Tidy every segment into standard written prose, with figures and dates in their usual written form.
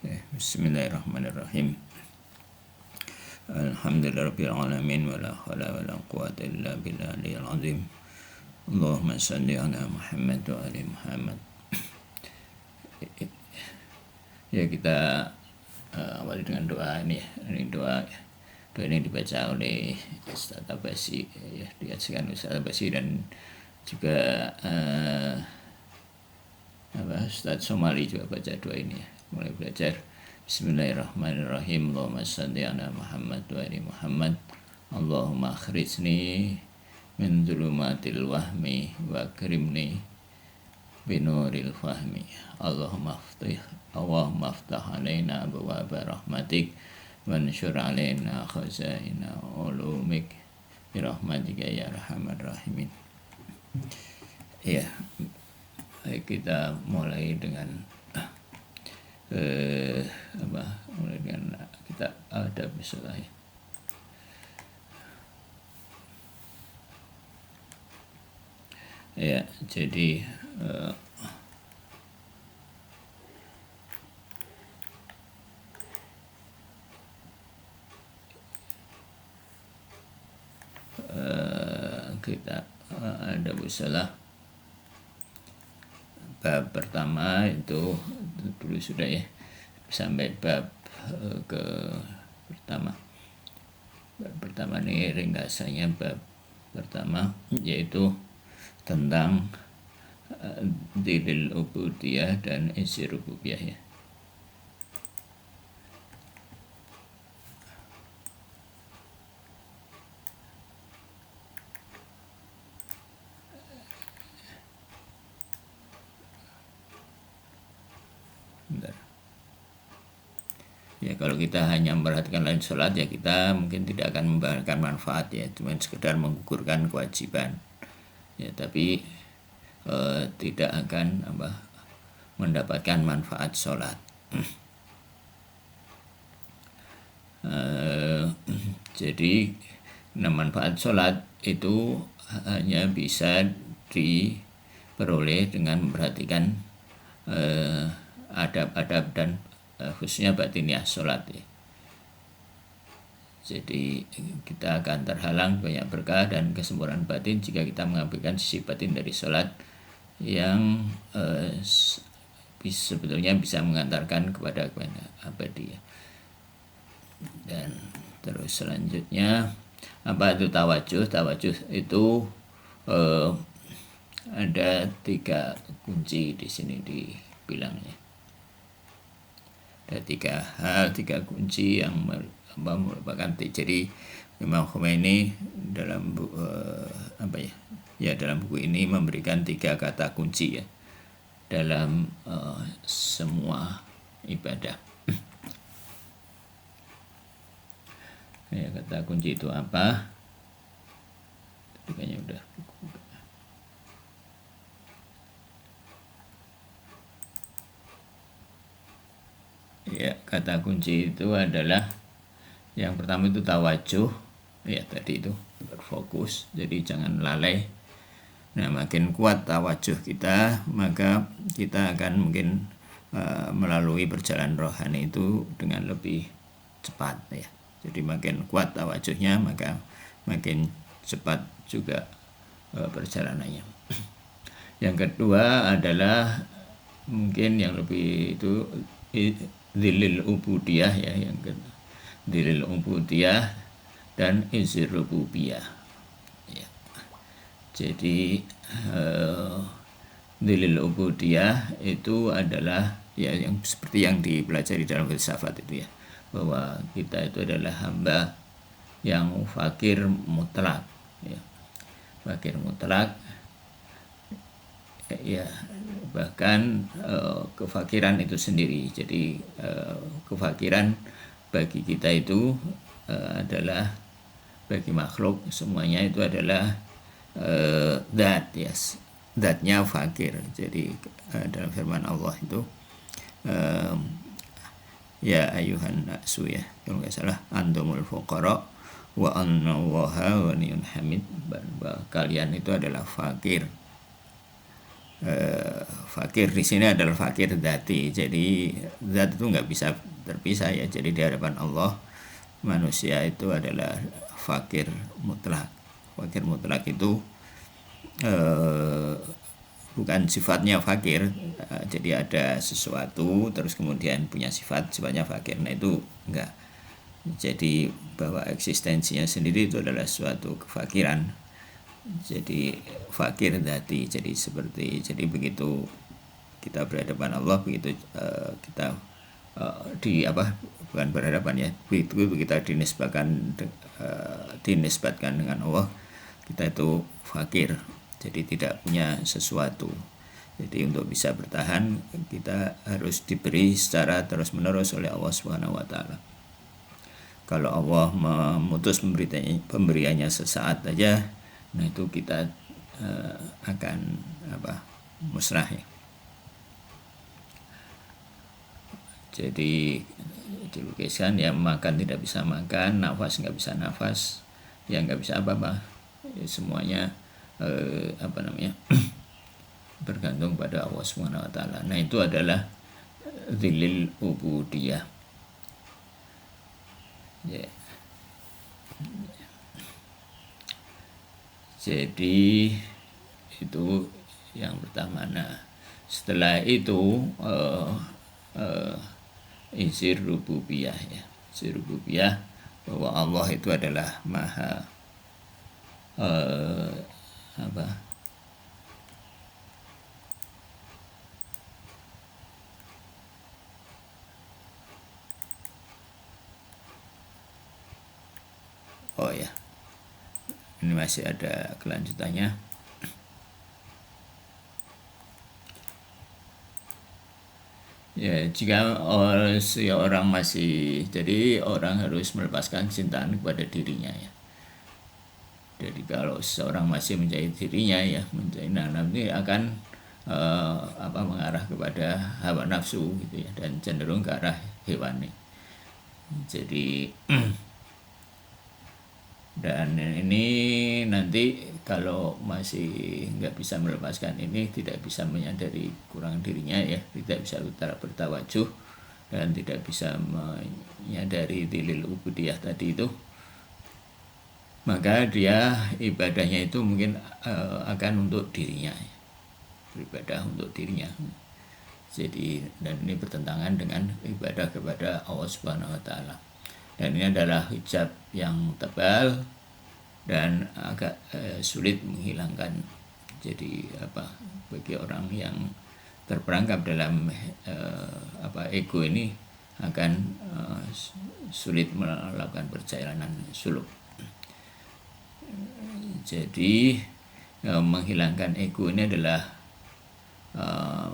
Bismillahirrahmanirrahim. Alhamdulillahirabbil alamin wala haula wala quwwata illa billahil azim. Allahumma shalli ala Muhammad wa ali Muhammad. Ya, kita awali dengan doa ini. Ini doa ini dibaca oleh Ustaz Abasi, ya, diajarkan Ustaz Abasi dan juga Ustaz Somali juga baca doa ini ya. Mulai belajar. Bismillahirrahmanirrahim. Allahumma shalli ala Muhammad wa ali Muhammad. Allahumma akhrijni min dhulumatil wahmi wa akrimni binuril fahmi. Allahumma aftah alaina abwaaba rahmatik wa anshur alaina khazaina ulumik birahmatika ya arhamar rahimin. Ya, kita mulai dengan mulai dengan kita ada misalnya ya, jadi kita ada misalnya bab pertama itu dulu sudah ya, sampai bab ke pertama. Bab pertama ini ringkasannya bab pertama yaitu tentang dilil ubudiyah dan isi rububiyah ya. Ya, kalau kita hanya memperhatikan lain sholat ya kita mungkin tidak akan memberikan manfaat ya, cuma sekedar menggugurkan kewajiban ya, tapi tidak akan mendapatkan manfaat sholat. Jadi manfaat sholat itu hanya bisa diperoleh dengan memperhatikan adab-adab dan khususnya batiniah sholat ya. Jadi kita akan terhalang banyak berkah dan kesempurnaan batin jika kita mengambilkan sisi batin dari sholat yang sebetulnya bisa mengantarkan kepada abadi ya. Dan terus selanjutnya apa itu tawajuh? Tawajuh itu ada 3 kunci di sini dibilangnya. Ada 3 kunci yang merupakan, jadi Imam Khomeini dalam dalam buku ini memberikan 3 kata kunci ya dalam semua ibadah. Ya, kata kunci itu apa? Kayaknya udah. Ya, kata kunci itu adalah yang pertama itu tawajuh ya, tadi itu berfokus, jadi jangan lalai. Nah, makin kuat tawajuh kita maka kita akan mungkin melalui perjalanan rohani itu dengan lebih cepat ya. Jadi makin kuat tawajuhnya maka makin cepat juga perjalanannya. Yang kedua adalah mungkin yang lebih itu dilil ubudiyah ya, yang kedua dilil ubudiyah dan izir rububiyah ya. Jadi dilil ubudiyah itu adalah ya yang seperti yang dipelajari dalam filsafat itu ya, bahwa kita itu adalah hamba yang fakir mutlak ya. Fakir mutlak ya, bahkan kefakiran itu sendiri. Jadi kefakiran bagi kita itu adalah, bagi makhluk semuanya itu adalah zat ya, zatnya fakir. Jadi dalam firman Allah itu ya ayuhan nasu ya, kalau nggak salah, antumul fuqara wa annallaha ghaniyun hamid, bahwa kalian itu adalah fakir fakir di sini adalah fakir dzati. Jadi zat itu nggak bisa terpisah ya. Jadi di hadapan Allah manusia itu adalah fakir mutlak. Fakir mutlak itu bukan sifatnya fakir, jadi ada sesuatu terus kemudian punya sifatnya fakir. Nah itu enggak. Jadi bahwa eksistensinya sendiri itu adalah suatu kefakiran. Jadi fakir dzati. Jadi begitu kita berhadapan Allah, begitu kita bukan berhadapan ya, begitu kita dinisbatkan dengan Allah, kita itu fakir, jadi tidak punya sesuatu. Jadi untuk bisa bertahan kita harus diberi secara terus menerus oleh Allah Subhanahu wa taala. Kalau Allah memutus pemberiannya sesaat saja, nah itu kita akan musnah ya. Jadi dilukiskan ya, makan tidak bisa makan, nafas nggak bisa nafas, ya nggak bisa apa-apa, ya, semuanya bergantung pada Allah Subhanahu wa taala. Nah itu adalah dzilil ubudiyah ya. Jadi itu yang pertama. Nah setelah itu izir rububiyah ya. Izir rububiyah bahwa Allah itu adalah maha oh ya, ini masih ada kelanjutannya. Ya, jika seorang masih, jadi orang harus melepaskan cintaan kepada dirinya ya. Jadi kalau seorang masih menjahit dirinya ya, nanti akan mengarah kepada hawa nafsu gitu ya, dan cenderung ke arah hewani. Jadi dan ini nanti kalau masih nggak bisa melepaskan ini, tidak bisa menyadari kurang dirinya ya, tidak bisa bertawajuh dan tidak bisa menyadari dzilil ubudiyah tadi itu, maka dia ibadahnya itu mungkin akan untuk dirinya, beribadah untuk dirinya. Jadi dan ini bertentangan dengan ibadah kepada Allah Subhanahu wa taala. Dan ini adalah hijab yang tebal dan agak sulit menghilangkan. Jadi bagi orang yang terperangkap dalam ego ini akan sulit melakukan perjalanan suluk. Jadi menghilangkan ego ini adalah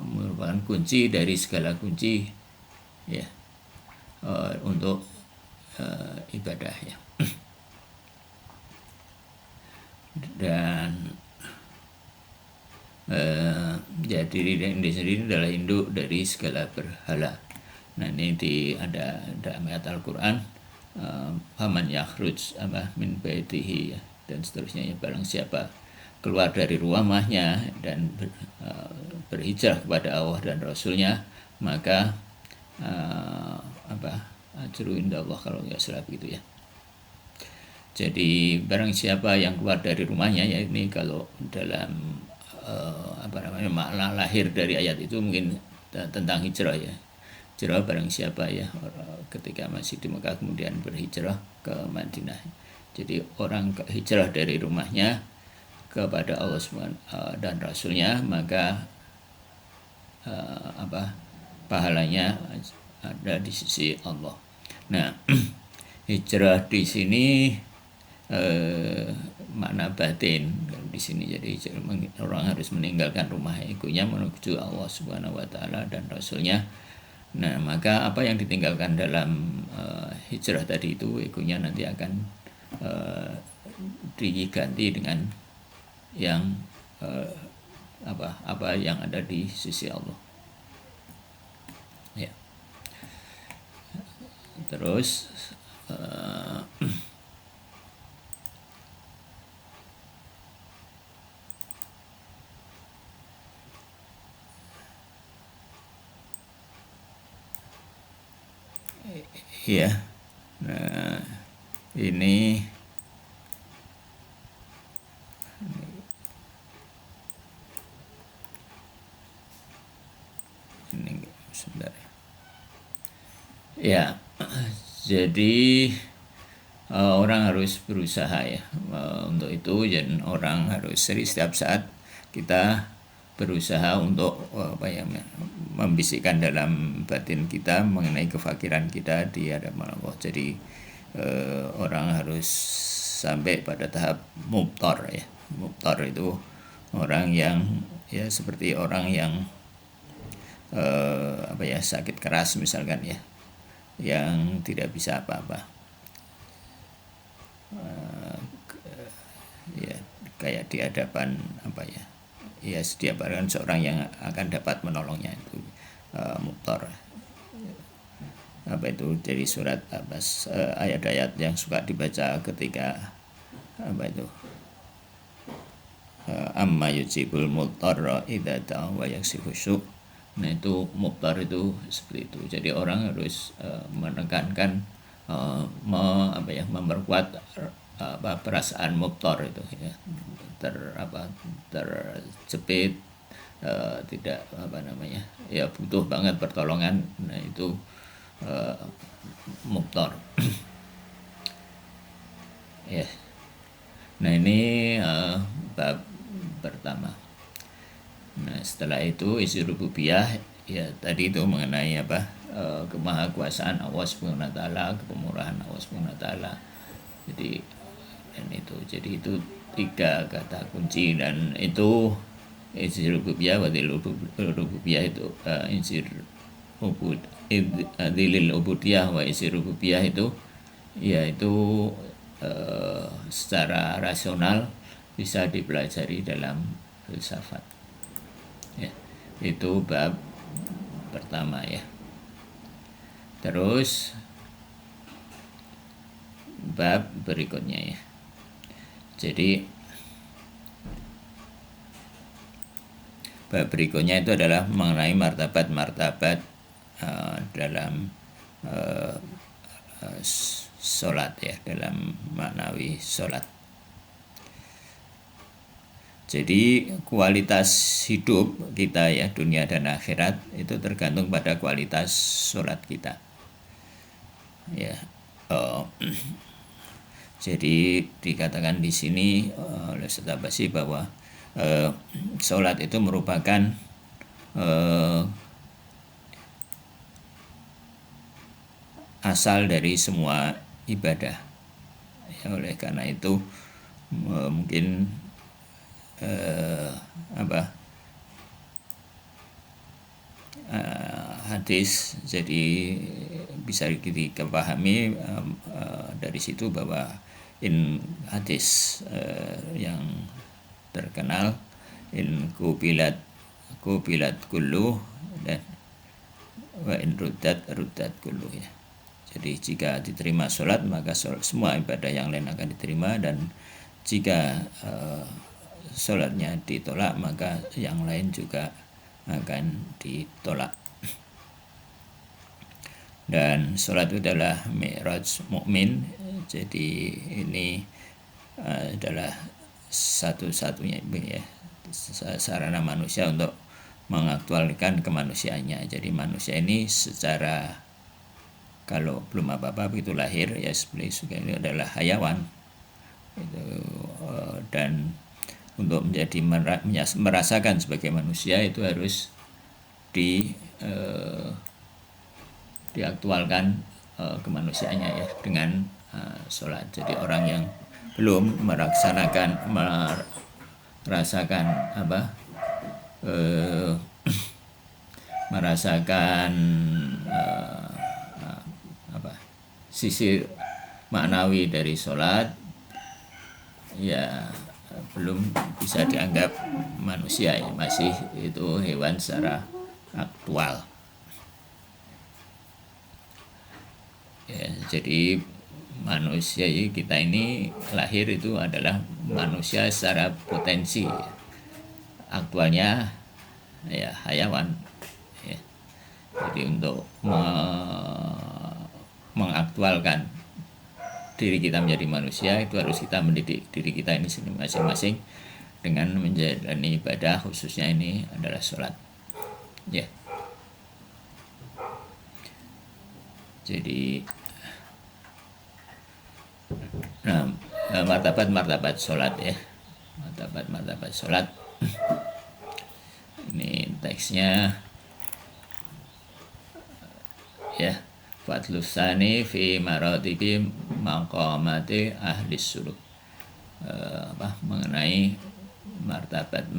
merupakan kunci dari segala kunci ya untuk ibadah ya. Dan jadi diri sendiri adalah induk dari segala berhala. Nah ini ada ayat Al-Quran, faman yakhruj min baitihi ya, dan seterusnya ya, barang siapa keluar dari rumahnya dan berhijrah kepada Allah dan Rasulnya, maka ajru indallah, kalau nggak salah begitu ya. Jadi barang siapa yang keluar dari rumahnya ya, ini kalau dalam makna lahir dari ayat itu mungkin tentang hijrah ya. Hijrah barang siapa ya, ketika masih di Mekah kemudian berhijrah ke Madinah. Jadi orang hijrah dari rumahnya kepada Allah dan Rasulnya, maka pahalanya ada di sisi Allah. Nah, hijrah di sini makna batin di sini. Jadi orang harus meninggalkan rumah egonya menuju Allah Subhanahu wa taala dan Rasulnya. Nah, maka apa yang ditinggalkan dalam hijrah tadi itu, egonya nanti akan diganti dengan yang apa yang ada di sisi Allah. Ya. Terus ya. Nah, ini sebentar ya. Jadi orang harus berusaha ya untuk itu, dan orang harus setiap saat kita berusaha untuk membisikkan dalam batin kita mengenai kefakiran kita di hadapan Allah. Jadi orang harus sampai pada tahap mubtar ya. Mubtar itu orang yang ya seperti orang yang sakit keras misalkan ya, yang tidak bisa apa-apa, ya kayak di hadapan setiap orang seorang yang akan dapat menolongnya itu mubtar. Itu dari surat ayat-ayat yang suka dibaca ketika amma yujibul mudtarra idza da'a wa yaksifu syuk. Nah itu mubtar itu seperti itu. Jadi orang harus menekankan memperkuat perasaan mubtar itu ya, terjepit, tidak ya butuh banget pertolongan. Nah itu mubtar. Ya. Nah ini bab pertama. Nah setelah itu isi rububiyah ya, tadi itu mengenai kemahakuasaan Allah Subhanahu wa taala, kepemurahan Allah Subhanahu wa taala. Jadi itu 3 kata kunci, dan itu isi rububiyah wa rububiyah itu isi dilil ubudiyah wa isi rububiyah itu yaitu secara rasional bisa dipelajari dalam filsafat ya. Itu bab pertama ya. Terus bab berikutnya ya. Jadi bab berikutnya itu adalah mengenai martabat-martabat dalam sholat ya, dalam maknawi sholat. Jadi kualitas hidup kita ya, dunia dan akhirat itu tergantung pada kualitas sholat kita ya. Jadi dikatakan di sini oleh Ustaz Abbasi bahwa sholat itu merupakan asal dari semua ibadah ya. Oleh karena itu mungkin hadis jadi bisa kita pahami dari situ bahwa hadis yang terkenal kubilat kullu dan wa in ruddat kullu ya. Jadi jika diterima sholat maka semua ibadah yang lain akan diterima, dan jika sholatnya ditolak maka yang lain juga akan ditolak. Dan sholat itu adalah mi'raj mukmin. Jadi ini adalah satu-satunya ya sarana manusia untuk mengaktualkan kemanusiaannya. Jadi manusia ini secara, kalau belum apa-apa begitu lahir ya seperti ini adalah hayawan itu, dan untuk menjadi merasakan sebagai manusia itu harus diaktualkan kemanusiaannya ya dengan sholat. Jadi orang yang belum merasakan sisi maknawi dari sholat ya belum bisa dianggap manusia ya, masih itu hewan secara aktual ya. Jadi manusia kita ini lahir itu adalah manusia secara potensi, aktualnya ya hayawan ya. Jadi untuk mengaktualkan diri kita menjadi manusia, itu harus kita mendidik diri kita ini masing-masing dengan menjalani ibadah, khususnya ini adalah sholat. Ya. Jadi martabat sholat ya, martabat sholat. Ini teksnya ya, Fadlusani fi maratibi maqamati ahli suluk, mengenai martabat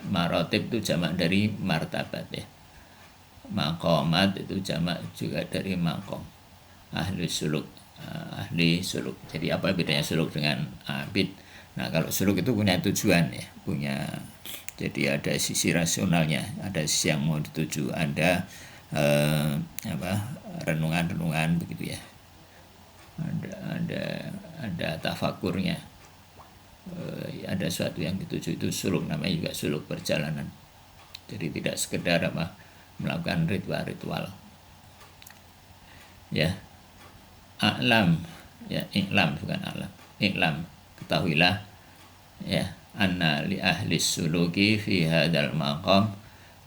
maratib itu jamak dari martabat ya, maqamat itu jamak juga dari maqam, ahli suluk. Jadi apa bedanya suluk dengan abid? Nah, kalau suluk itu punya tujuan ya, jadi ada sisi rasionalnya, ada sisi yang mau dituju, ada renungan begitu ya, ada tafakurnya, ada sesuatu yang dituju, itu suluk, namanya juga suluk perjalanan. Jadi tidak sekedar melakukan ritual ya. A'lam ya, i'lam bukan alam, i'lam, ketahuilah ya, anna li ahli suluki fi hadzal maqam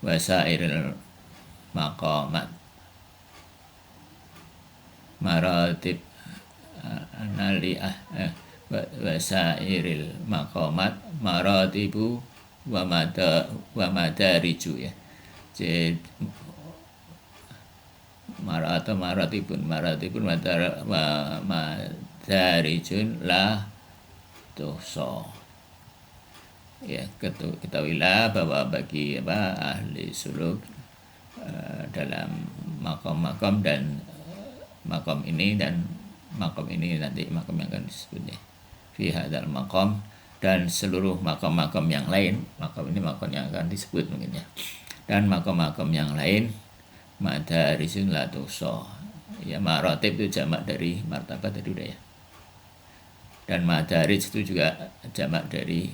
wa sairil maqamat maratib, anna li wa sairil maqamat maratibu wa madariju ya. Jadi maratibun madarijun la tuhsa ya. Ketahuilah bahwa bagi ahli suluk dalam makom dan makom ini nanti makom yang akan disebutnya fi hadzal makom, dan seluruh makom yang lain. Makom ini makom yang akan disebut mungkin ya, dan makom yang lain madarijun la tuhsa ya. Maratib itu jamak dari martabat tadi udah ya, dan madarij itu juga jamak dari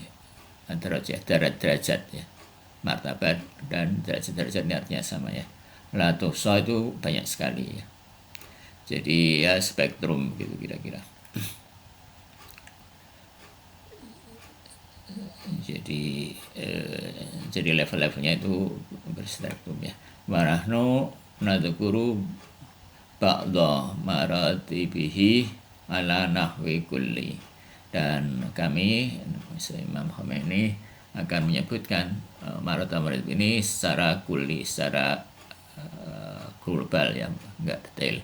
derajat ya. Martabat dan derajat ini artinya sama ya. La tuhsa itu banyak sekali ya, jadi ya spektrum gitu kira-kira. Jadi level-levelnya itu berspektrum ya. Warahnu nadhkuru ba'dha maratibihi ala nahwi kulli, dan kami Imam Khomeini akan menyebutkan maratib ini secara kulli, secara global ya, enggak detail.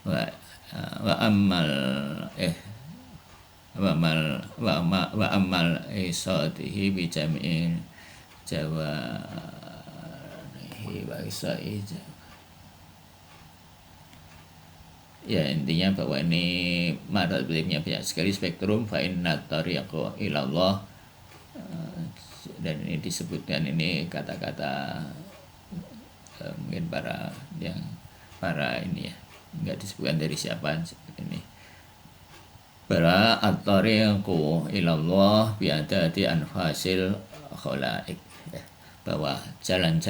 Wa amal isatihi bi jami'in jawarihi wa isai. Ya, intinya bahwa ini maratibnya banyak sekali spektrum. Fa inna tariqa ilallah, dan ini disebutkan, ini kata-kata mungkin para ini ya, enggak disebutkan dari siapa seperti ini. Bara at-tariqu ilallah bi'adati anfasil khalaik ya, bahwa jalan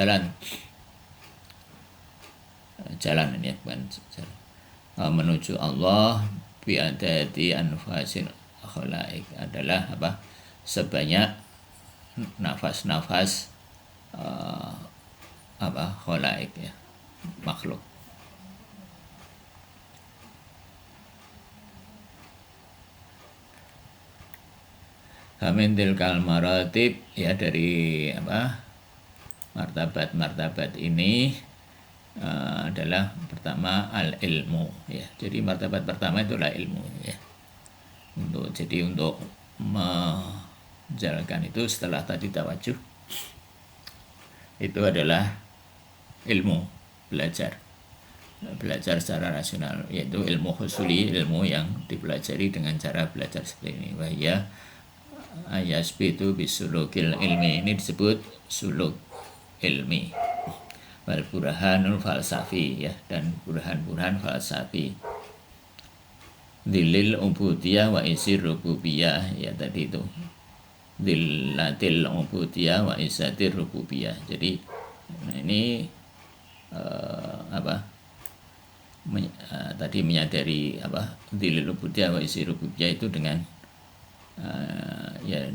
ini ya, bukan jalan menuju Allah bi'adati anfasil khalaik adalah sebanyak nafas-nafas khalaik ya, makhluk. Hamin tilkal maratib ya, dari martabat ini adalah pertama al-ilmu ya. Jadi martabat pertama itulah ilmu ya. Untuk menjalankan itu setelah tadi tawajuh, itu adalah ilmu, belajar secara rasional, yaitu ilmu husuli, ilmu yang dipelajari dengan cara belajar seperti ini. Wahya ayasbitu bisulukil ilmi, ini disebut suluk ilmi. Wal burhanul falsafi ya, dan burhan falsafi. Dilil ubudiyah wa isir rububiyah ya, tadi itu dillatil ubudiyah wa isatir rububiyah. Jadi ini tadi menyadari dzillul ubudiyah wa isi rububiyah itu dengan ya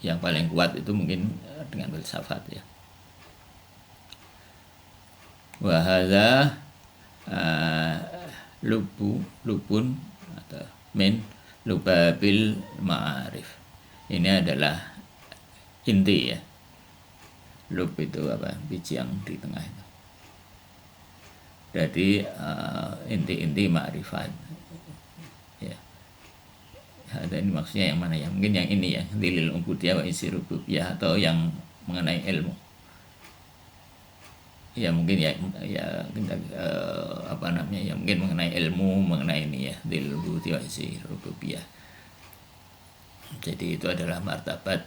yang paling kuat itu mungkin dengan filsafat ya. Wa hadza lubun atau min lubabil ma'arif. Ini adalah inti ya. Lub itu biji yang di tengah itu. Jadi inti-inti ma'rifat ya. Ada ini maksudnya yang mana ya? Mungkin yang ini ya, dzillul ubudiyah wa isi rububiyah, atau yang mengenai ilmu. Ya mungkin ya ya mungkin mengenai ilmu, mengenai ini ya, dzillul ubudiyah wa isi rububiyah. Jadi itu adalah martabat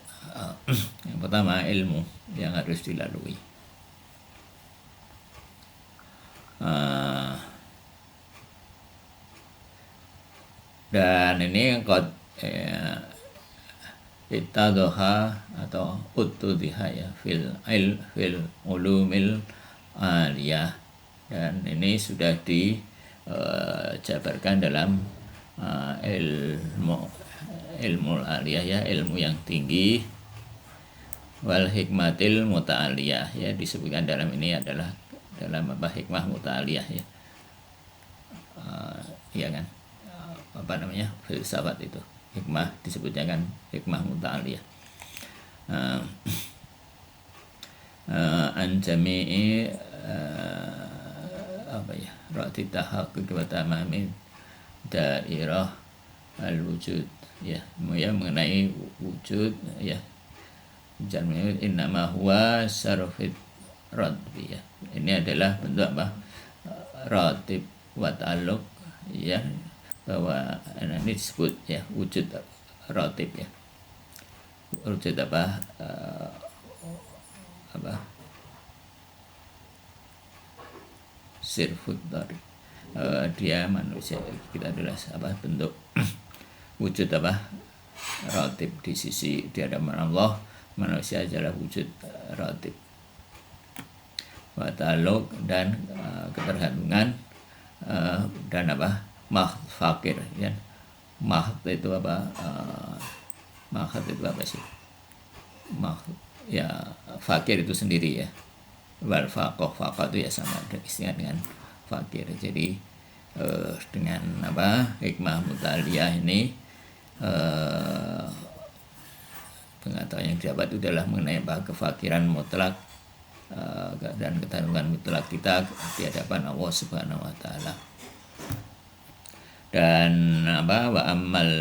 yang pertama, ilmu yang harus dilalui. Dan ini qad ittadhaha atau utudhiha ya fil ulumil aliyah, dan ini sudah dijabarkan dalam ilmu aliyah ya, ilmu yang tinggi, wal hikmatil muta'aliyah ya, disebutkan dalam ini adalah dalam hikmah muta'aliyah ya. Ya kan, filsafat itu hikmah disebutnya kan hikmah muta'aliyah. An jami'i rati tahaqquq wa tamami dairah al-wujud ya, mengenai wujud ya. Jangan innama huwa sarfit radbi ya. Ini adalah bentuk ratib wa ta'alluq ya, bahwa ini disebut ya wujud ratib ya. Wujud sirfut dari dia manusia, kita adalah bentuk wujud ratib di sisi di hadapan Allah. Manusia adalah wujud ratib wa ta'alluq, dan ketergantungan dan mahd fakir ya. Mahd itu mahd itu apa sih? Mahd ya fakir itu sendiri ya. Wal faqih itu ya sama istilah dengan fakir. Jadi dengan hikmah muta'aliyah ini pengetahuan yang didapat itu adalah mengenai kefakiran mutlak dan ketergantungan mutlak kita di hadapan Allah Subhanahu wa taala. Dan wa ammal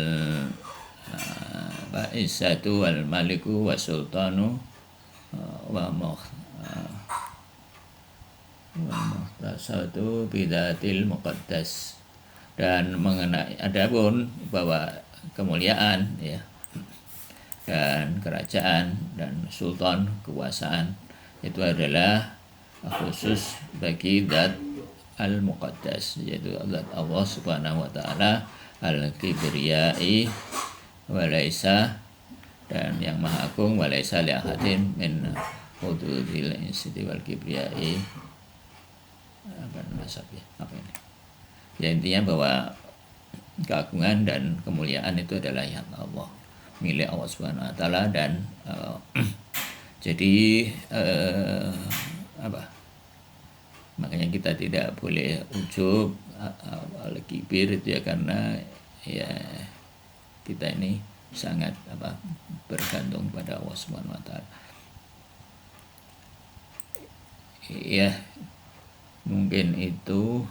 izzatu wal maliku wa sultanu wa muhtasatu bidatil muqaddas. Dan mengenai adapun bahwa kemuliaan ya, dan kerajaan dan sultan, kekuasaan itu adalah khusus bagi zat al-muqaddas, yaitu zat Allah Subhanahu wa taala al-kibriyai walaisa, dan yang maha agung, walaisa li ahadin min hududil insiti wal kibriyai ya, intinya bahwa keagungan dan kemuliaan itu adalah yang Allah, milik Allah Subhanahu wa taala. Dan jadi makanya kita tidak boleh ujub kibir itu ya, karena ya kita ini sangat bergantung pada Allah Subhanahu wa taala. Ya mungkin itu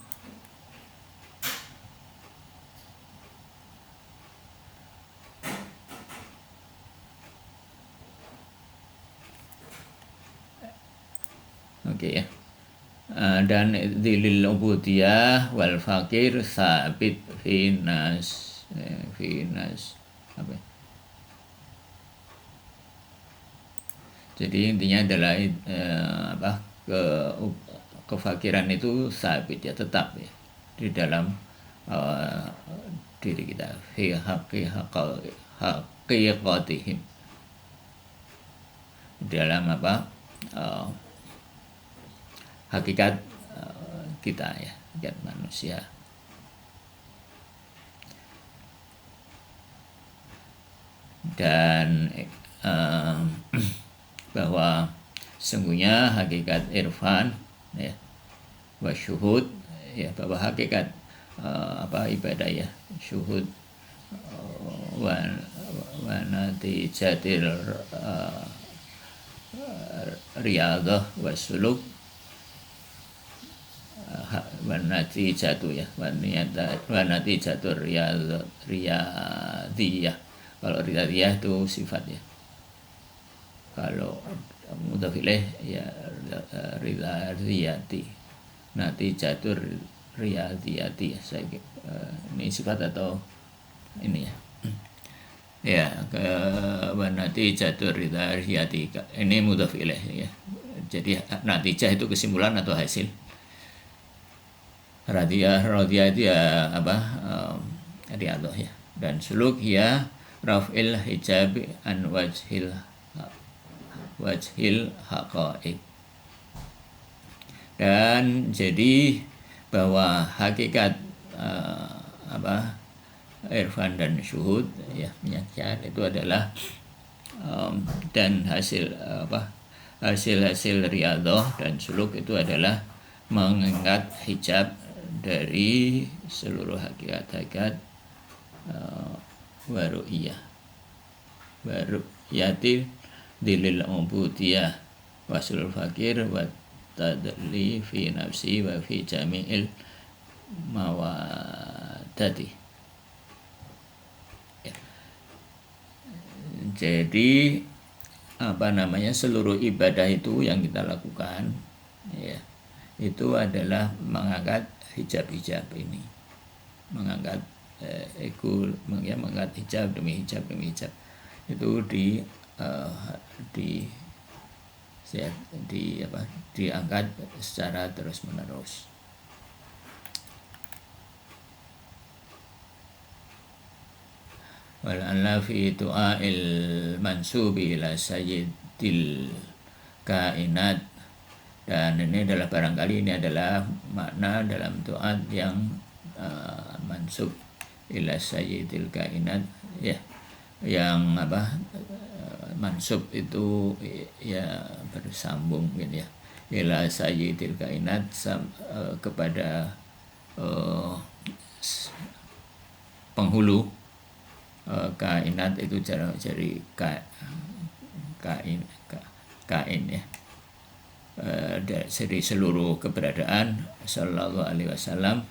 ya. Dan dzillul ubudiyah wal fakir sabit finas jadi intinya adalah kefakiran itu sabit ya, tetap ya di dalam diri kita, fi haqiqatihim, dalam hakikat kita ya, hakikat manusia. dan bahwa sesungguhnya hakikat irfan ya wasyuhud ya, bahwa hakikat ibadah ya syuhud wa natijatil riyadhah wasuluk wa natijatu ya wa natijatur riyadhiyah. Kalau riyadhiyah itu sifat ya, kalau mudhaf ilaih ya riyadhiyati, natijatur riyadhiyati. Ini sifat atau ini ya ya ke natijatur riyadhiyati, ini mudhaf ilaih ya. Jadi natijah itu kesimpulan atau hasil. Radiyah itu ya riyadhah ya. Dan suluk ya raf'il hijab an wajhil haqa'iq. Dan jadi bahwa hakikat irfan dan syuhud ya penyaksian itu adalah dan hasil riyadhah dan suluk itu adalah mengangkat hijab dari seluruh hakikat waru'iyati dilil ubudiyah wasul fakir wa tadli fi nafsi wa fi jami'il mawadati. Jadi seluruh ibadah itu yang kita lakukan ya itu adalah mengangkat hijab-hijab ini, mengangkat mengangkat hijab demi hijab itu diangkat secara terus menerus. Wal'alla fi du'ail mansubi ila sayyidil kainat, dan ini adalah barangkali ini adalah makna dalam doa yang mansub ila sayyidil kainat ya, yang mansub itu ya bersambung gitu ya, ila sayyidil kainat kepada penghulu kainat itu dari kain ya, dari seluruh keberadaan sallallahu alaihi wasallam.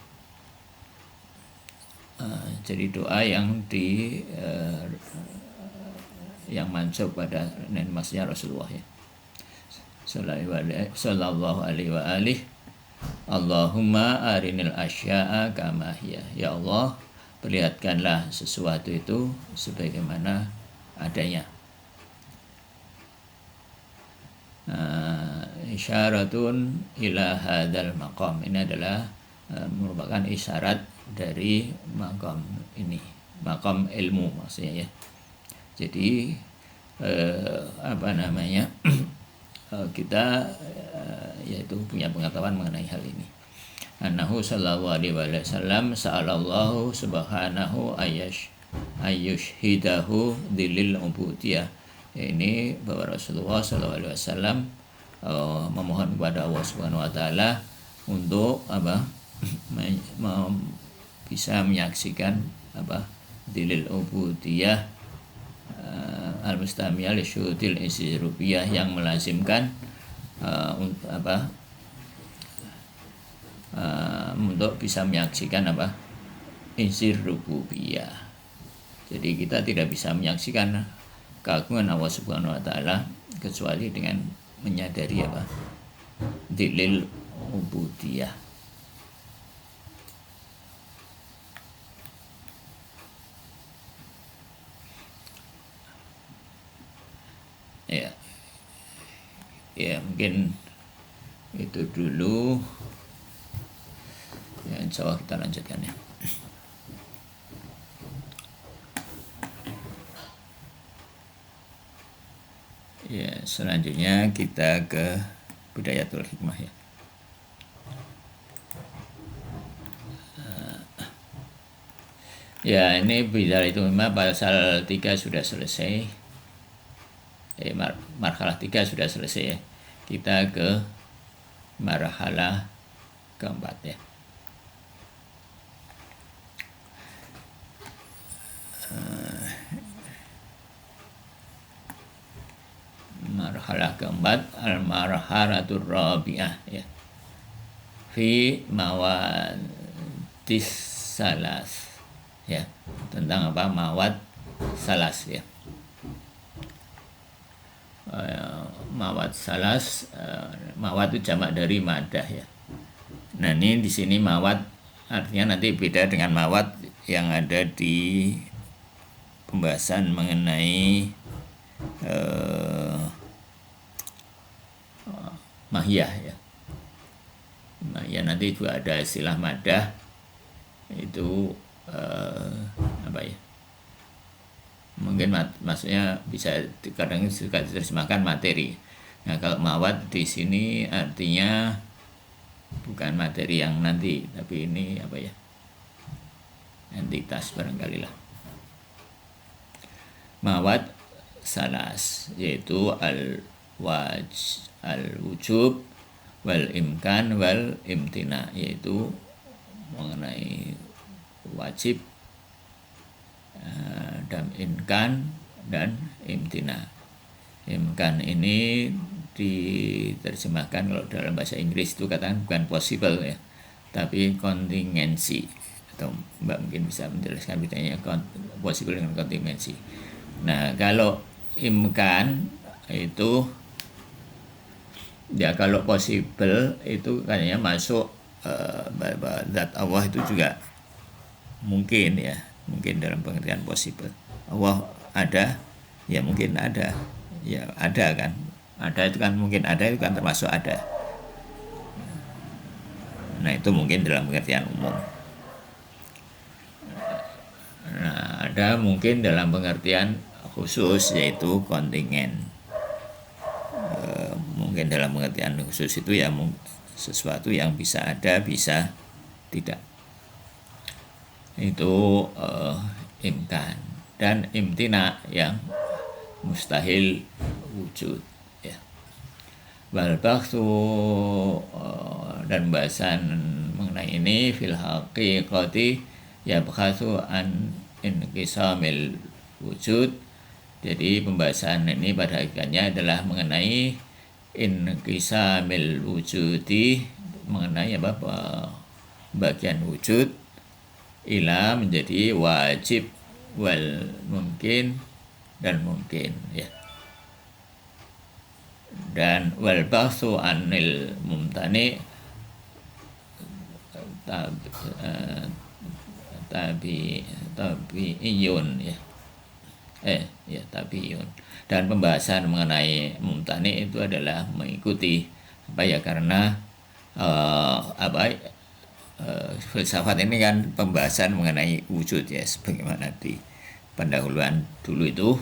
Jadi doa yang yang mansub pada maksudnya Rasulullah ya sallallahu alaihi wa alihi. Allahumma arinil asya'a kama hiya, ya Allah perlihatkanlah sesuatu itu sebagaimana adanya. Isyaratun ila hadzal maqam, ini adalah merupakan isyarat dari maqam ini, maqam ilmu maksudnya ya. Jadi kita yaitu punya pengetahuan mengenai hal ini. Annahu sallallahu alaihi wasallam sa'alallahu subhanahu ayyushhidahu dzilil ubudiyah. Ini bahwa Rasulullah sallallahu alaihi wasallam memohon kepada Allah Subhanahu wa taala untuk bisa menyaksikan dzilil ubudiyah al-mustamiyah li syuhudil isi rubiyah, yang melazimkan untuk bisa menyaksikan insir rububiyah. Jadi kita tidak bisa menyaksikan keagungan Allah Subhanahu wa taala kecuali dengan menyadari dzilil ubudiyah. Ya mungkin itu dulu ya, insya Allah kita lanjutkan ya. Ya, selanjutnya kita ke Bidayatul Hikmah ya. Ya, ini bicara itu memang pasal 3 sudah selesai. Marhalah 3 sudah selesai ya. Kita ke marhalah keempat ya. Marhalah keempat, al-marhalatur rabi'ah ya. Fi mawadis salas ya, tentang apa mawad salas ya. Mawad salas, mawad itu jamak dari madah ya. Nah ini di sini mawad artinya nanti beda dengan mawad yang ada di pembahasan mengenai mahiyah ya. Ya nanti juga ada istilah madah itu apa ya, mungkin maksudnya bisa kadang juga diterjemahkan materi. Nah kalau mawad di sini artinya bukan materi yang nanti, tapi ini apa ya, entitas barangkali lah. Mawad salas yaitu al-wujub wal imkan wal imtina, yaitu mengenai wajib dan imkan dan imtina. Imkan ini diterjemahkan kalau dalam bahasa Inggris itu katakan bukan possible ya, tapi kontingensi, atau Mbak mungkin bisa menjelaskan bedanya possible dengan kontingensi. Nah kalau imkan itu ya, kalau possible itu kayaknya masuk zat Allah itu juga mungkin ya, mungkin dalam pengertian possible. Allah ada ya, mungkin ada ya, ada kan, ada itu kan, mungkin ada itu kan termasuk ada. Nah itu mungkin dalam pengertian umum. Nah ada mungkin dalam pengertian khusus yaitu kontingen. Mungkin dalam pengertian khusus itu ya sesuatu yang bisa ada bisa tidak. Itu imkan. Dan imtina yang mustahil wujud ya. Wal bahtsu, dan bahasan mengenai ini fil haqiqati yabhatsu an inqisamil wujud. Jadi pembahasan ini pada hakikatnya adalah mengenai inqisamil wujudi, mengenai apa, bagian wujud ila menjadi wajib wal mungkin dan mungkin ya. Dan wal bahtsu anil mumtani tabi'iyun ya. Tabi'iyun. Dan pembahasan mengenai mumtani itu adalah mengikuti apa ya, karena filsafat ini kan pembahasan mengenai wujud ya, sebagaimana di pendahuluan dulu itu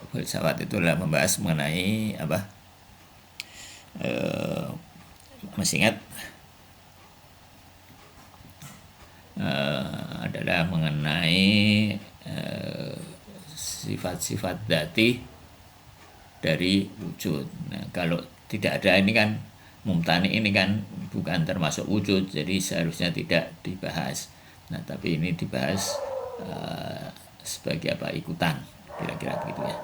filsafat itu adalah membahas mengenai masih ingat adalah mengenai sifat-sifat dzati dari wujud. Nah kalau tidak ada ini kan, mumtani ini kan bukan termasuk wujud, jadi seharusnya tidak dibahas. Nah tapi ini dibahas sebagai apa, ikutan, kira-kira begitu ya.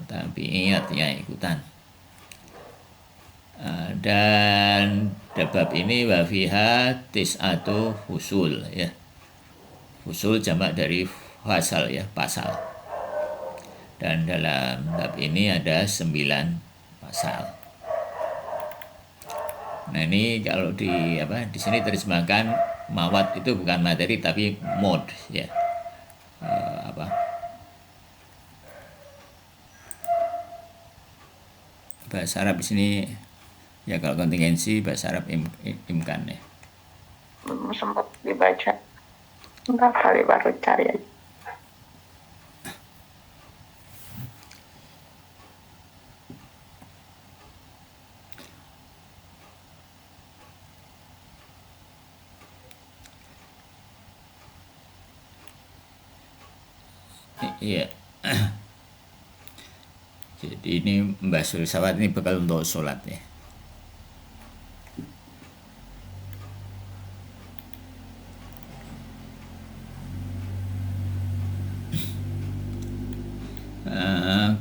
Tapi ini artinya ikutan. Dan bab ini wafiha tis'atu husul ya. Husul jamak dari fasal ya, pasal. Dan dalam bab ini ada 9 pasal. Nah ini kalau di sini terjemahkan mawad itu bukan materi tapi mode ya. Bahasa Arab di sini ya, kalau kontingensi bahasa Arab imkan ya. Belum sempat dibaca, enggak kali baru cari aja. Iya. Jadi ini Mbak Sulisawat ini bekal untuk sholat ya.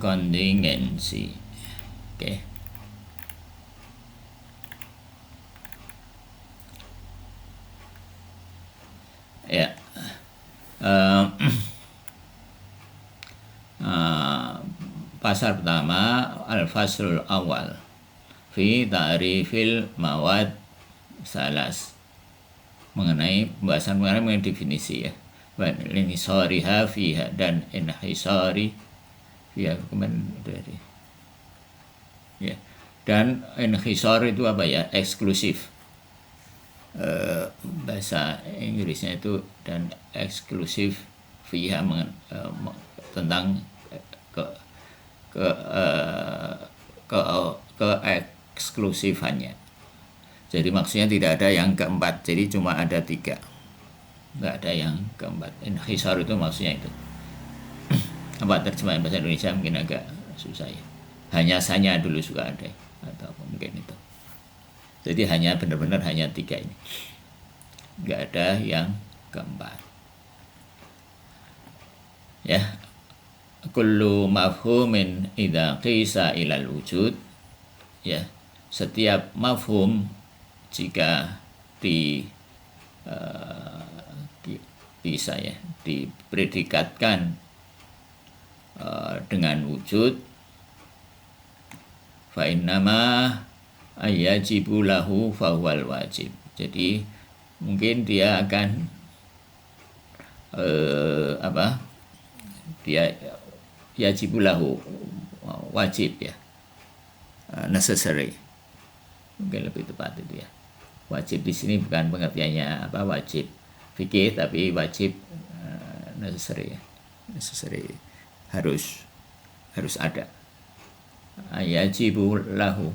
Kontingensi. Oke. Ya. Pasal pertama al-faslul awal fi ta'rifil mawad salas, mengenai pembahasan mengenai definisi ya. Inhisariha fiha dan inhisari fiha kemarin dari ya. Dan inhisar itu apa ya? Eksklusif. Bahasa Inggrisnya itu dan eksklusif fiha tentang ke eksklusifannya. Jadi maksudnya tidak ada yang keempat, jadi cuma ada 3, nggak ada yang keempat. Inhisar itu maksudnya itu. Apa terjemahan bahasa Indonesia mungkin agak susah ya. Hanya saja dulu juga ada atau apa mungkin itu. Jadi hanya benar-benar hanya 3 ini, nggak ada yang keempat. Ya, kullu mafhumin idza qisa ilal wujud, ya, setiap mafhum jika bisa ya dipredikatkan dengan wujud, fa innama ayajibu lahu fahuwal wajib. Jadi mungkin dia akan dia yajibu lahu, wajib ya, necessary mungkin lebih tepat itu ya. Wajib di sini bukan pengertiannya apa wajib fikih, tapi wajib necessary ya. Necessary, harus ada. Yajibu lahu.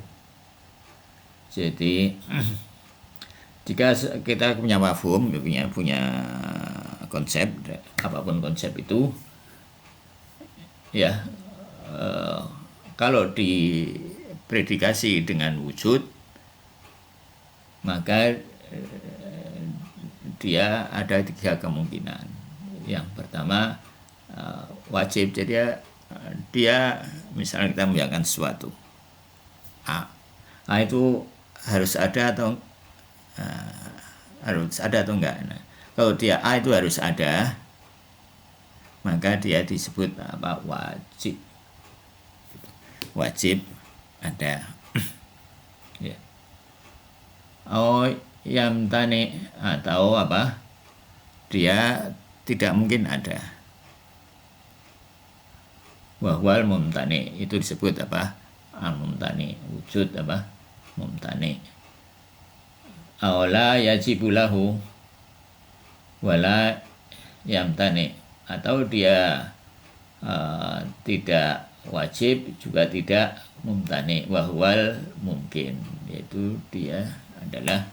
Jadi jika kita punya mafhum, punya konsep, apapun konsep itu ya, kalau dipredikasi dengan wujud, maka dia ada 3 kemungkinan. Yang pertama wajib, jadi dia misalnya kita membayangkan sesuatu A itu harus ada atau enggak. Nah, kalau dia A itu harus ada, maka dia disebut apa? Wajib ada. Ya. Yamtani atau apa? Dia tidak mungkin ada. Wahwal mumtani itu disebut apa? Al-mumtani, wujud apa? Mumtani. Awla yajibu lahu wala yamtani, atau dia tidak wajib juga tidak mumtani, wahwal mungkin, yaitu dia adalah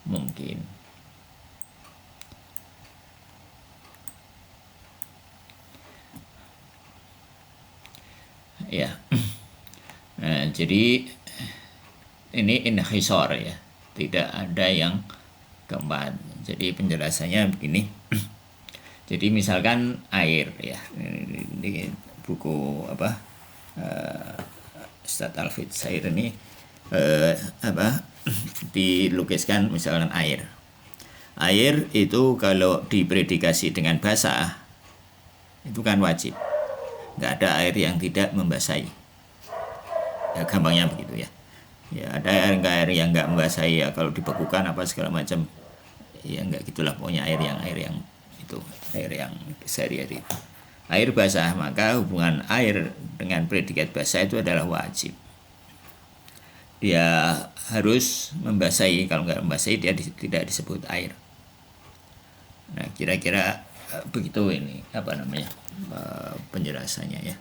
mungkin. Ya. Nah, jadi ini inhisar ya, tidak ada yang keempat. Jadi penjelasannya begini. Jadi misalkan air ya, ini buku apa Ustadz Alfid Sair ini dilukiskan misalkan air itu kalau dipredikasi dengan basah itu kan wajib, nggak ada air yang tidak membasahi ya, gampangnya begitu ya. Ya ada air yang nggak membasahi ya, kalau dibekukan apa segala macam ya, nggak gitulah pokoknya air yang itu air yang sehari-hari. Air basah, maka hubungan air dengan predikat basah itu adalah wajib. Dia harus membasahi, kalau nggak membasahi dia tidak disebut air. Nah, kira-kira begitu ini penjelasannya ya.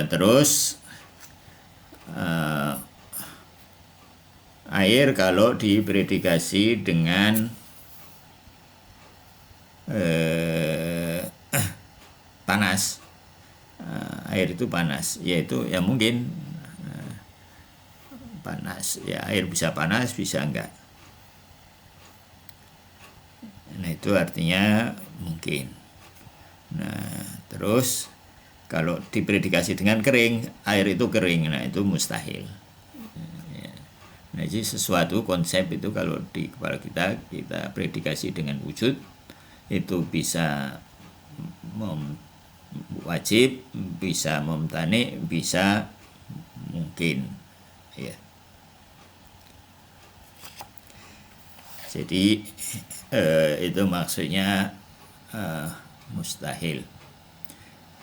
Terus air kalau dipredikasi dengan panas. Air itu panas, yaitu ya mungkin panas ya, air bisa panas bisa enggak. Nah itu artinya mungkin. Nah terus kalau dipredikasi dengan kering, air itu kering, nah itu mustahil. Nah jadi sesuatu konsep itu kalau di kepala kita predikasi dengan wujud, itu bisa wajib, bisa mumtani, bisa mungkin ya. Jadi itu maksudnya mustahil.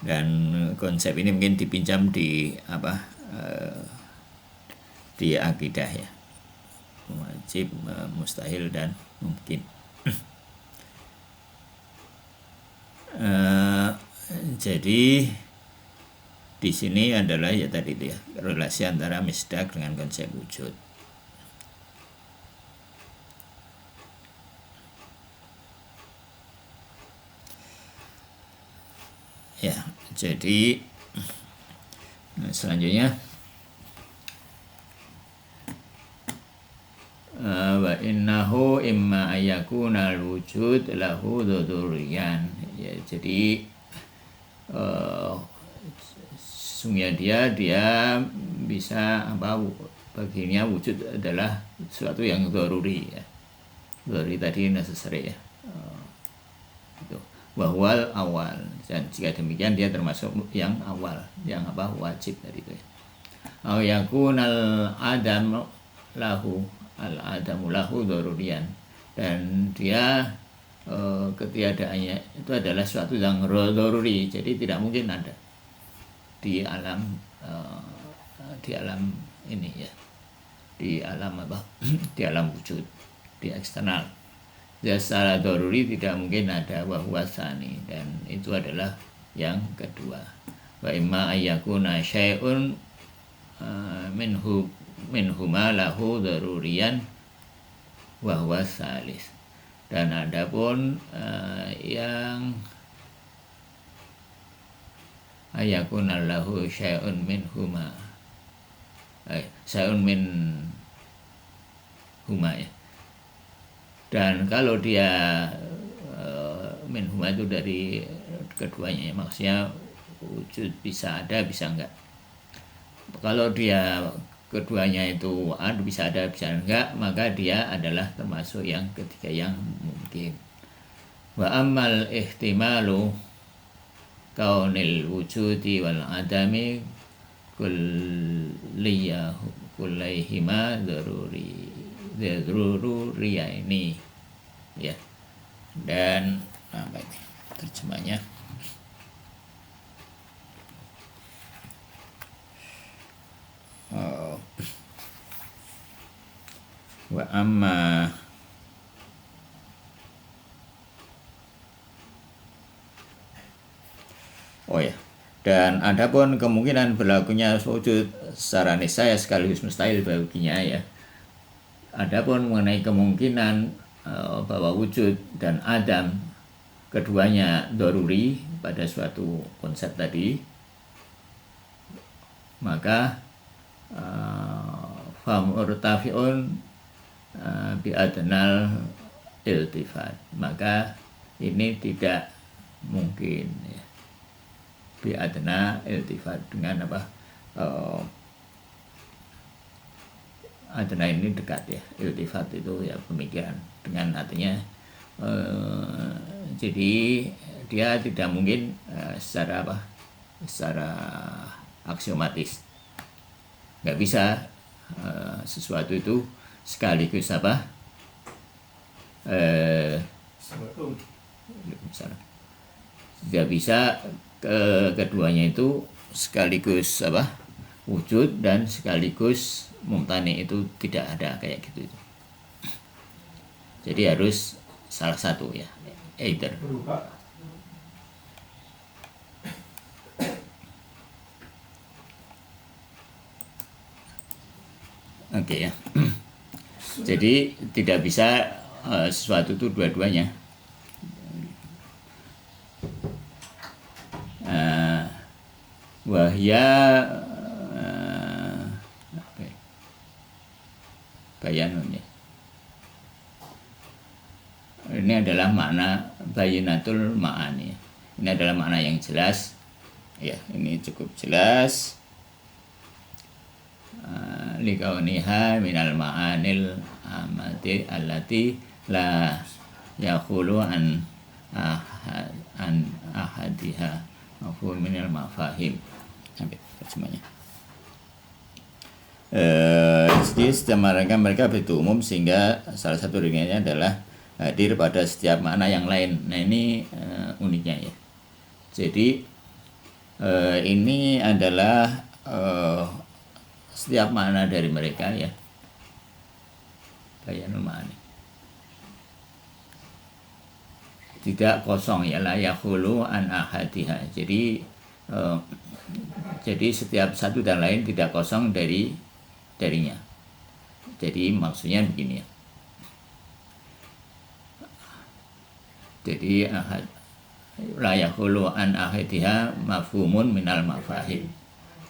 Dan konsep ini mungkin dipinjam di di akidah ya, wajib, mustahil dan mungkin. Jadi di sini adalah ya tadi itu ya, relasi antara misdak dengan konsep wujud. Ya, jadi selanjutnya wa innahu imma ayyakuna wujud lahu dzurriyan. Ya, jadi sungguhnya dia bisa baginya wujud adalah sesuatu yang dzaruri ya. Dzaruri tadi necessary ya. Gitu. Wahwal awal, dan jika demikian dia termasuk yang awal, yang wajib tadi itu ya. Au yakunal adam lahu, al adamu lahu dzaruriyan, dan dia ketiadaannya itu adalah suatu yang dzaruri, jadi tidak mungkin ada di alam ini ya, di alam di alam wujud, di eksternal. Ya, secara dzaruri tidak mungkin ada wahwasani, dan itu adalah yang kedua. Wa imma ayyakuna syai'un minhuma lahu dzaruriyan wa huwa salis. Dan adapun yang ayyakuna lahu syai'un minhuma syai'un min huma ya. Dan kalau dia minhuma itu dari keduanya ya, maksudnya wujud bisa ada bisa enggak. Kalau dia keduanya itu bisa ada bisa enggak, maka dia adalah termasuk yang ketiga yang mungkin. Wa ammal ihtimalu kaunil wujudi wal adami kullaihima dzaruriya ini ya. Dan apa ini terjemahnya? Wa amma dan adapun kemungkinan berlakunya wujud secara niscaya sekaligus mustahil baginya ya. Adapun mengenai kemungkinan bahwa wujud dan adam keduanya dzaruri pada suatu konsep tadi, maka famurtafiun bi adnal iltifat, maka ini tidak mungkin ya. Bi adna iltifat dengan adna ini dekat ya, iltifat itu ya pemikiran, dengan artinya jadi dia tidak mungkin secara aksiomatis, nggak bisa sesuatu itu sekaligus tidak bisa keduanya itu sekaligus wujud dan sekaligus mumtani, itu tidak ada kayak gitu itu. Jadi harus salah satu ya, either. Oke ya. Jadi tidak bisa sesuatu itu dua-duanya. Wahya bayanun ya. Ini adalah makna bayinatul ma'ani. Ini adalah makna yang jelas. Ya, ini cukup jelas. Likauniha minal ma'anil amati allati la yakhulu an ahadiha mafhum minal mafahim. Sampai semuanya. Jadi mereka begitu umum sehingga salah satu ringnya adalah hadir pada setiap makna yang lain. Nah ini uniknya ya. Jadi ini adalah setiap makna dari mereka ya. Bayanul ma'ani. Tidak kosong ya, la yakhulu an ahadiha. Jadi setiap satu dan lain tidak kosong darinya. Jadi maksudnya begini ya. Jadi la yakhulu an ahadiha mafhumun minal mafahim.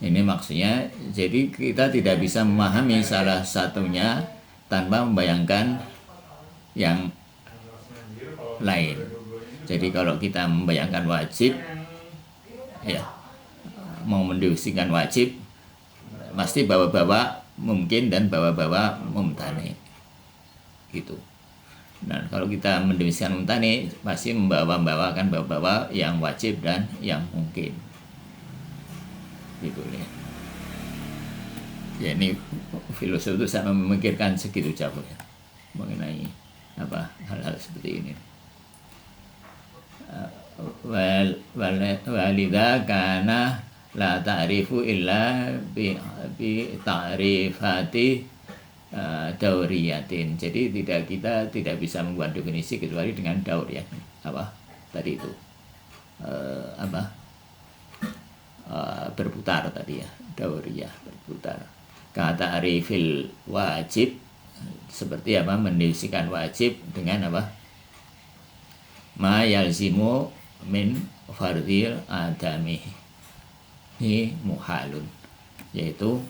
Ini maksudnya, jadi kita tidak bisa memahami salah satunya tanpa membayangkan yang lain. Jadi kalau kita membayangkan wajib, ya mau mendefinisikan wajib, pasti bawa-bawa mungkin dan bawa-bawa mumtani, gitu. Nah kalau kita mendefinisikan mumtani, pasti membawa-bawakan bawa-bawa yang wajib dan yang mungkin, gitu ya. Ya ini filosof itu sangat memikirkan segitu jauh ya mengenai apa hal-hal seperti ini. Walidha kana la ta'rifu illa bi ta'rifati dauriyatin. Jadi kita tidak bisa membuat definisi kecuali dengan daur ya. Apa tadi itu berputar tadi ya, dauriyah berputar. Kata arifil wajib seperti apa mendefinisikan wajib dengan apa? Ma yalzimu min fardil adami ini muhalun, yaitu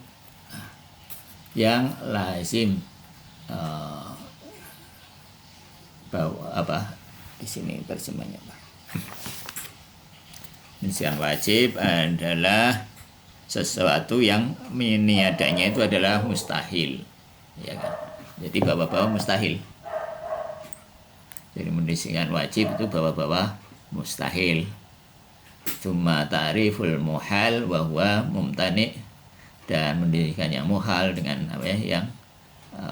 yang lazim bahwa apa di sini terjemahnya apa? Yang wajib adalah sesuatu yang meniadanya itu adalah mustahil, ya kan? Jadi bawa-bawa mustahil. Jadi mendefinisikan wajib itu bawa-bawa mustahil. Cuma ta'riful muhal wa huwa mumtani, dan mendefinisikan yang muhal dengan apa ya, yang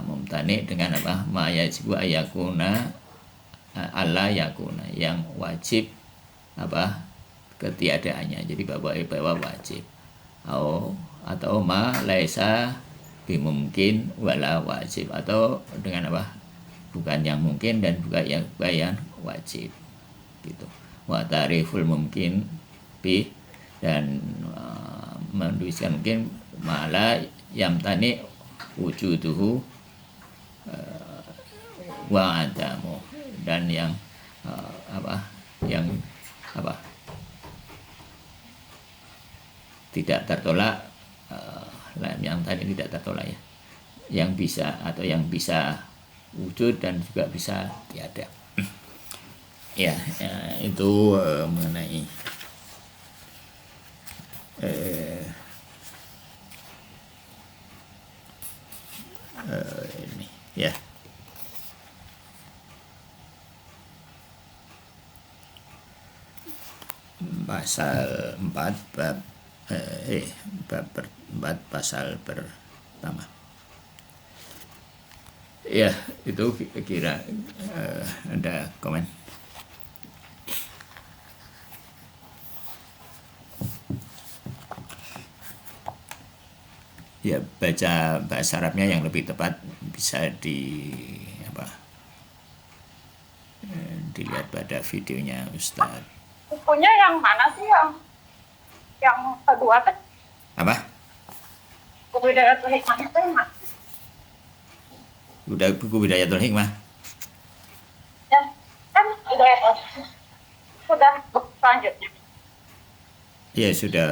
mumtani dengan apa? Ma yajibu ayakuna alla yakuna, yang wajib apa? Ketiadaannya. Jadi bawa wajib. Atau ma laisa bimungkin wala wajib, atau dengan apa? Bukan yang mungkin dan bukan yang wajib, gitu. Wa ta'riful mungkin bi, dan mendefinisikan mungkin mala yamtani wujuduhu wa adamu, dan yang tidak tertolak, yang tadi tidak tertolak ya, yang bisa atau yang bisa wujud dan juga bisa tiada. Ya, itu mengenai ini ya. Pasal 4 bab 4 pasal pertama. Ya, itu kira ada komen. Ya, baca bahasa Arabnya yang lebih tepat bisa dilihat pada videonya Ustadz. Bukunya yang mana sih, yang kedua kan? Apa? Buku Hidayatul Hikmah itu yang mana? buku Bidayatul Hikmah. Ya, kan udah ya. Sudah selanjutnya. Ya sudah.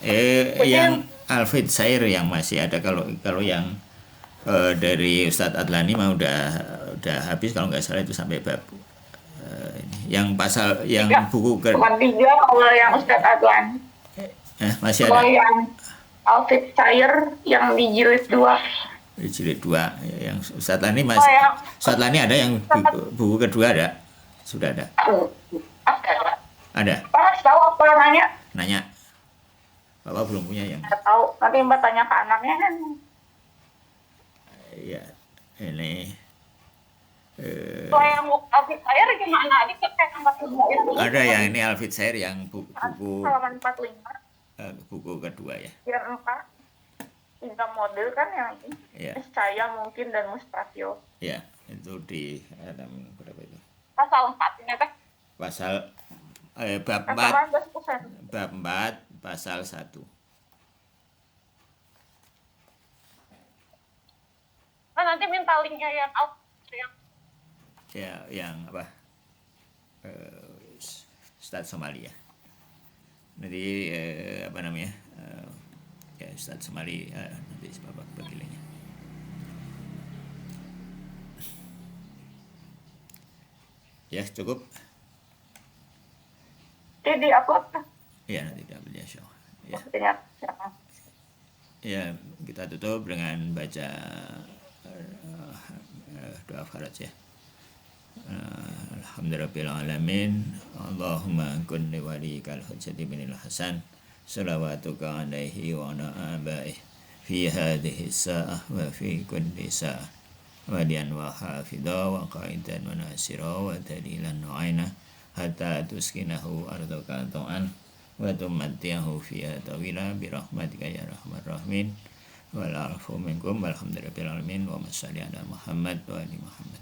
Jadi Yang Alfid Sair yang masih ada, kalau yang dari Ustadz Adlani mah udah habis kalau nggak salah, itu sampai bab yang pasal yang tiga, buku cuma 3 kalau yang Ustadz Adlan. masih Kalau ada yang Alfit Cair yang di jilid 2. di jilid 2 yang Ustadz Lani Oh masih. yang Ustadz Lani ada yang buku kedua, ada, sudah ada. Ada. Pak tahu apa nanya? Nanya. Bapak belum punya yang. Nggak tahu. Nanti Mbak tanya ke anaknya kan. Ya, ini Kalau yang Alfit Cair gimana? Adik kayak Mbak itu. ada yang ini Alfid Sair yang buku Halaman 45. buku kedua ya. Biar 4. 3 model kan yang ini. Ya, Saya mungkin dan Mustafio. ya, itu di halaman berapa itu? Pasal 4 ini teh. Pasal bab 4 Pasal 12%. bab 4 pasal 1. Nah, nanti minta linknya yang Ya, yang apa? Ustadz Somali ya. Nanti apa namanya? Ya Ustadz Somali, nanti Bapak bagi linknya. Ya, cukup. Jadi upload kan? Ya, nanti diambil ya, show. Ya. Maksudnya, Ya, kita tutup dengan baca doa faraj ya. Alhamdulillahirrahmanirrahim. Allahumma kun li waliyikal hujjati binil hasan salawatuka alaihi wa ala abaih fi hadhihi sa'ah wa fi kulli sa'ah waliyan wa hafidha wa qaidan wa nasira wa dalilan wa aina hatta tuskinahu ardaka ta'an wa tumattiyahu fiha tawila birahmatika ya rahman rahimin wal afu minkum walhamdulillahirabbil alamin wa salli ala Muhammad wa ali Muhammad.